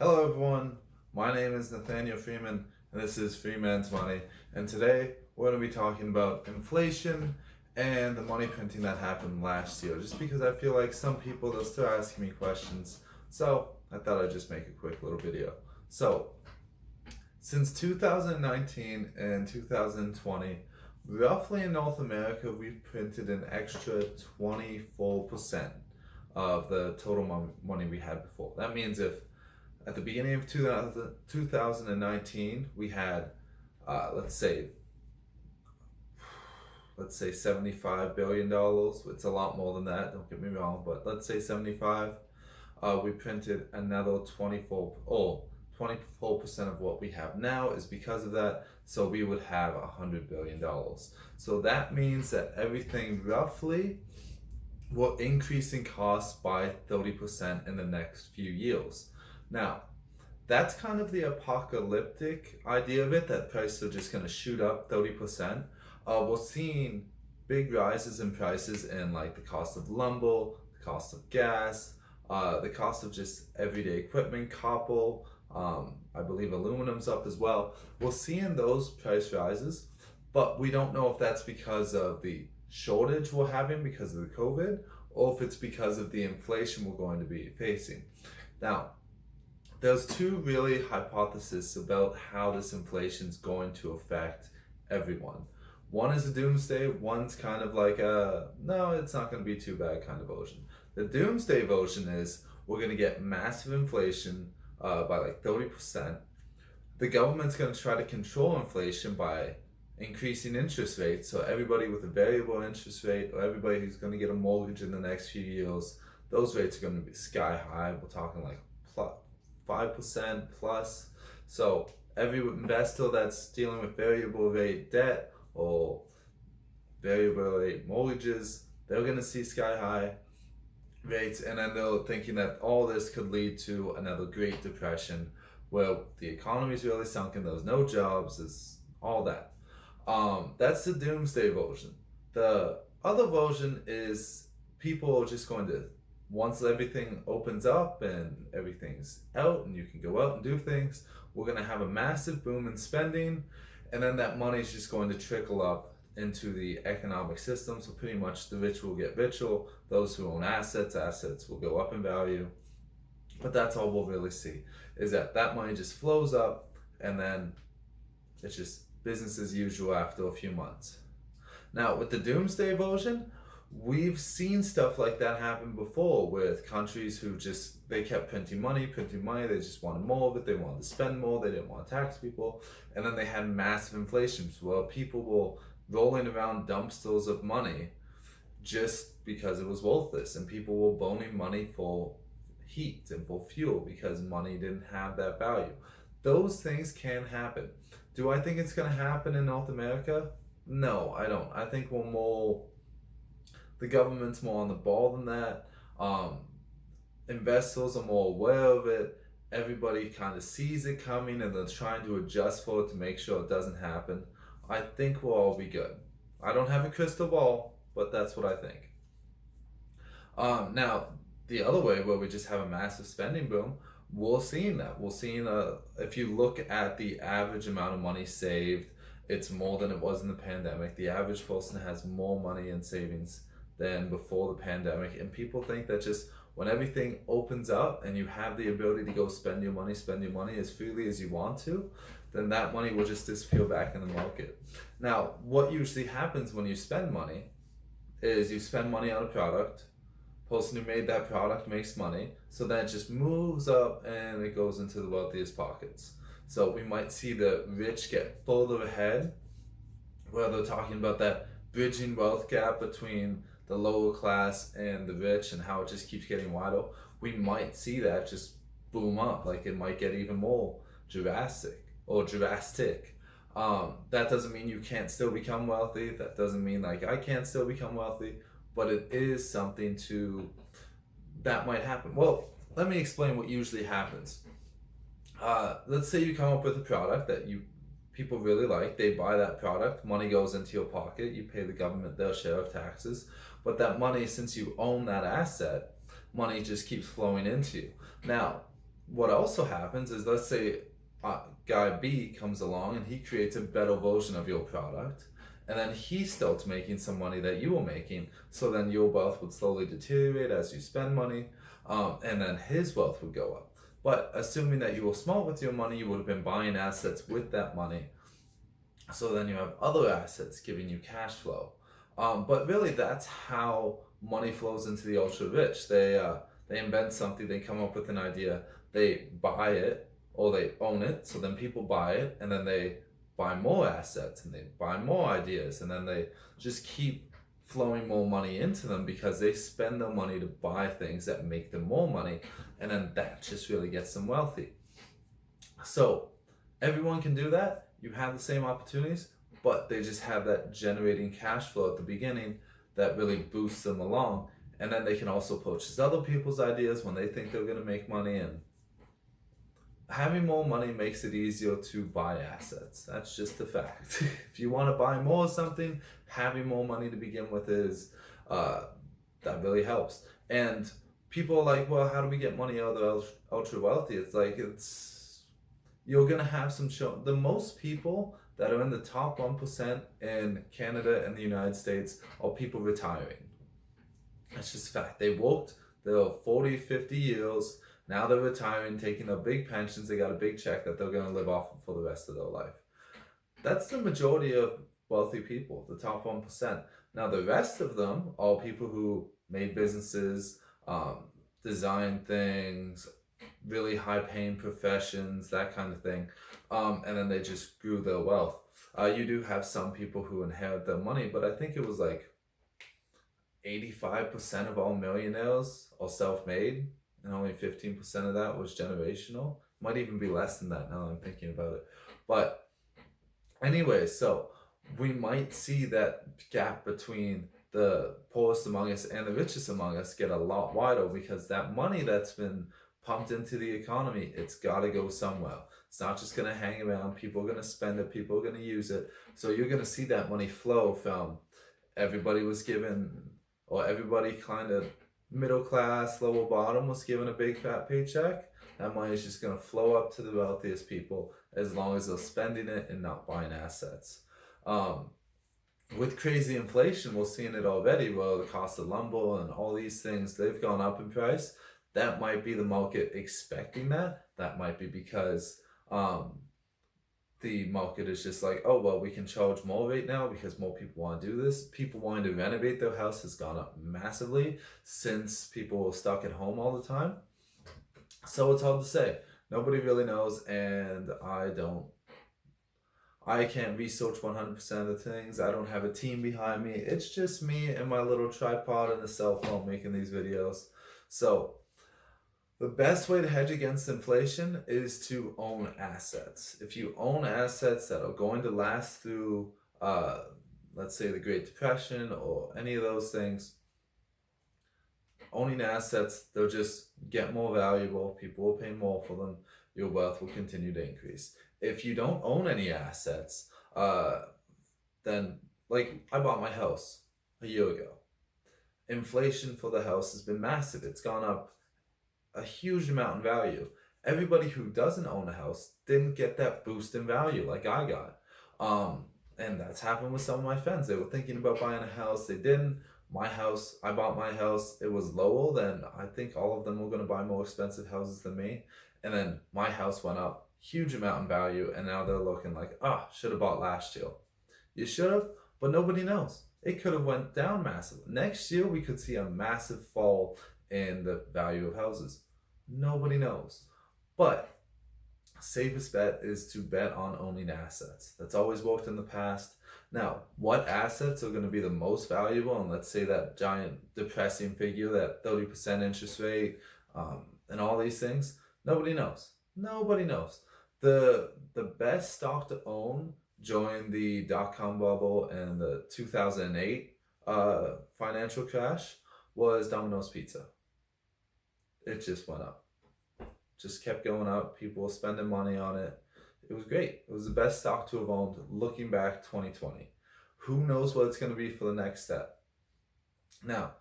Hello everyone, my name is Nathaniel Freeman and this is Freeman's Money, and today we're going to be talking about inflation and the money printing that happened last year, just because I feel like some people, they're still asking me questions, so I thought I'd just make a quick little video. So, since 2019 and 2020, roughly in North America, we've printed an extra 24% of the total money we had before. That means if at the beginning of 2019 we had let's say $75 billion. It's a lot more than that, don't get me wrong, but let's say 75. We printed another 24% of what we have now is because of that, so we would have $100 billion. So that means that everything roughly will increase in cost by 30% in the next few years. Now, that's kind of the apocalyptic idea of it, that prices are just going to shoot up 30%. We're seeing big rises in prices in like the cost of lumber, the cost of gas, the cost of just everyday equipment, copper, I believe aluminum's up as well. We're seeing those price rises, but we don't know if that's because of the shortage we're having because of the COVID, or if it's because of the inflation we're going to be facing. Now, there's two really hypotheses about how this inflation is going to affect everyone. One is a doomsday, one's kind of like a, no, it's not going to be too bad kind of version. The doomsday version is we're going to get massive inflation by like 30%. The government's going to try to control inflation by increasing interest rates. So everybody with a variable interest rate, or everybody who's going to get a mortgage in the next few years, those rates are going to be sky high. We're talking like 5% plus. So every investor that's dealing with variable rate debt or variable rate mortgages, they're going to see sky high rates, and then they're thinking that all this could lead to another Great Depression where the economy's really sunken, there's no jobs, is all that. That's the doomsday version. The other version is people are just going to, once everything opens up and everything's out and you can go out and do things, we're going to have a massive boom in spending, and then that money is just going to trickle up into the economic system. So pretty much the rich will get richer, those who own assets will go up in value. But that's all we'll really see, is that money just flows up, and then it's just business as usual after a few months. Now, with the doomsday version, we've seen stuff like that happen before with countries who just, they kept printing money, they just wanted more of it, they wanted to spend more, they didn't want to tax people, and then they had massive inflations where people were rolling around dumpsters of money just because it was worthless, and people were burning money for heat and for fuel because money didn't have that value. Those things can happen. Do I think it's going to happen in North America? No, I don't. I think the government's more on the ball than that. Investors are more aware of it. Everybody kind of sees it coming and they're trying to adjust for it to make sure it doesn't happen. I think we'll all be good. I don't have a crystal ball, but that's what I think. Now, the other way where we just have a massive spending boom, we're seeing that. We're seeing, if you look at the average amount of money saved, it's more than it was in the pandemic. The average person has more money in savings than before the pandemic, and people think that just when everything opens up and you have the ability to go spend your money as freely as you want to, then that money will just disappear back in the market. Now, what usually happens when you spend money is you spend money on a product, person who made that product makes money, so then it just moves up and it goes into the wealthiest pockets. So we might see the rich get further ahead, where they're talking about that bridging wealth gap between the lower class and the rich and how it just keeps getting wider. We might see that just boom up, like it might get even more drastic. That doesn't mean you can't still become wealthy. That doesn't mean like I can't still become wealthy, but it is something that might happen. Well, let me explain what usually happens. Let's say you come up with a product that people really like, they buy that product, money goes into your pocket, you pay the government their share of taxes, but that money, since you own that asset, money just keeps flowing into you. Now, what also happens is, let's say guy B comes along and he creates a better version of your product, and then he starts making some money that you were making. So then your wealth would slowly deteriorate as you spend money, and then his wealth would go up. But assuming that you were smart with your money, you would have been buying assets with that money. So then you have other assets giving you cash flow. But really, that's how money flows into the ultra rich. They invent something, they come up with an idea, they buy it or they own it. So then people buy it, and then they buy more assets and they buy more ideas, and then they just keep flowing more money into them because they spend their money to buy things that make them more money, and then that just really gets them wealthy. So everyone can do that. You have the same opportunities, but they just have that generating cash flow at the beginning that really boosts them along. And then they can also purchase other people's ideas when they think they're going to make money. And having more money makes it easier to buy assets. That's just a fact. If you want to buy more of something, having more money to begin with is that really helps. And people are like, well, how do we get money out of the ultra wealthy? It's like, you're gonna have some show. The most people that are in the top 1% in Canada and the United States are people retiring. That's just a fact. They worked their 40, 50 years. Now they're retiring, taking their big pensions. They got a big check that they're gonna live off for the rest of their life. That's the majority of wealthy people, the top 1%. Now the rest of them are people who made businesses, designed things, really high paying professions, that kind of thing. And then they just grew their wealth. You do have some people who inherit their money, but I think it was like 85% of all millionaires are self made, and only 15% of that was generational. Might even be less than that now that I'm thinking about it. But anyway, so we might see that gap between the poorest among us and the richest among us get a lot wider, because that money that's been pumped into the economy, it's got to go somewhere. It's not just going to hang around. People are going to spend it. People are going to use it. So you're going to see that money flow from everybody was given, or everybody kind of middle class, lower bottom was given a big fat paycheck. That money is just going to flow up to the wealthiest people as long as they're spending it and not buying assets. With crazy inflation, we're seeing it already. Well, the cost of lumber and all these things, they've gone up in price. That might be the market expecting that. That might be because the market is just like, oh, well, we can charge more right now because more people want to do this. People wanting to renovate their house has gone up massively since people were stuck at home all the time. So it's hard to say. Nobody really knows, and I can't research 100% of the things. I don't have a team behind me. It's just me and my little tripod and a cell phone making these videos. So the best way to hedge against inflation is to own assets. If you own assets that are going to last through, let's say, the Great Depression or any of those things, owning assets, they'll just get more valuable. People will pay more for them. Your wealth will continue to increase. If you don't own any assets, then, like, I bought my house a year ago. Inflation for the house has been massive. It's gone up a huge amount in value. Everybody who doesn't own a house didn't get that boost in value like I got. And that's happened with some of my friends. They were thinking about buying a house. They didn't. I bought my house. It was lower than, I think all of them were going to buy more expensive houses than me. And then my house went up huge amount in value. And now they're looking like, should have bought last year. You should have, but nobody knows. It could have went down massively. Next year, we could see a massive fall in the value of houses. Nobody knows. But safest bet is to bet on owning assets. That's always worked in the past. Now, what assets are going to be the most valuable? And let's say that giant depressing figure, that 30% interest rate, and all these things. Nobody knows. Nobody knows. The best stock to own during the dot-com bubble and the 2008 financial crash was Domino's Pizza. It just went up. Just kept going up. People were spending money on it. It was great. It was the best stock to have owned looking back 2020. Who knows what it's going to be for the next step? Now,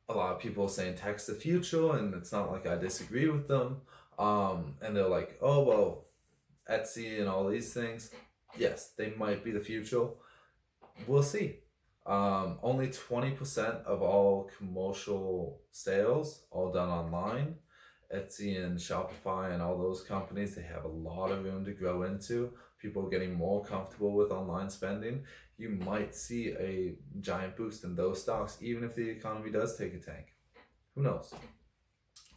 a lot of people are saying tech's the future, and it's not like I disagree with them. And they're like, oh, well, Etsy and all these things, yes, they might be the future. We'll see. Only 20% of all commercial sales all done online. Etsy and Shopify and all those companies, they have a lot of room to grow into. People are getting more comfortable with online spending. You might see a giant boost in those stocks, even if the economy does take a tank. Who knows?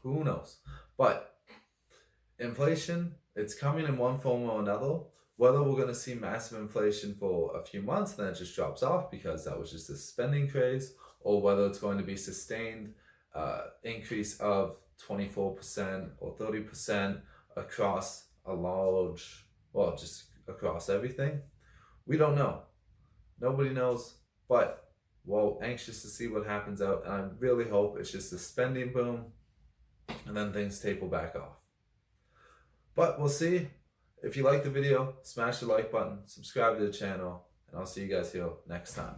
Who knows? But inflation, it's coming in one form or another. Whether we're going to see massive inflation for a few months and then it just drops off because that was just a spending craze, or whether it's going to be sustained increase of 24% or 30% across a large, well, just across everything, we don't know. Nobody knows, but we're anxious to see what happens out, and I really hope it's just a spending boom and then things taper back off. But we'll see. If you like the video, smash the like button, subscribe to the channel, and I'll see you guys here next time.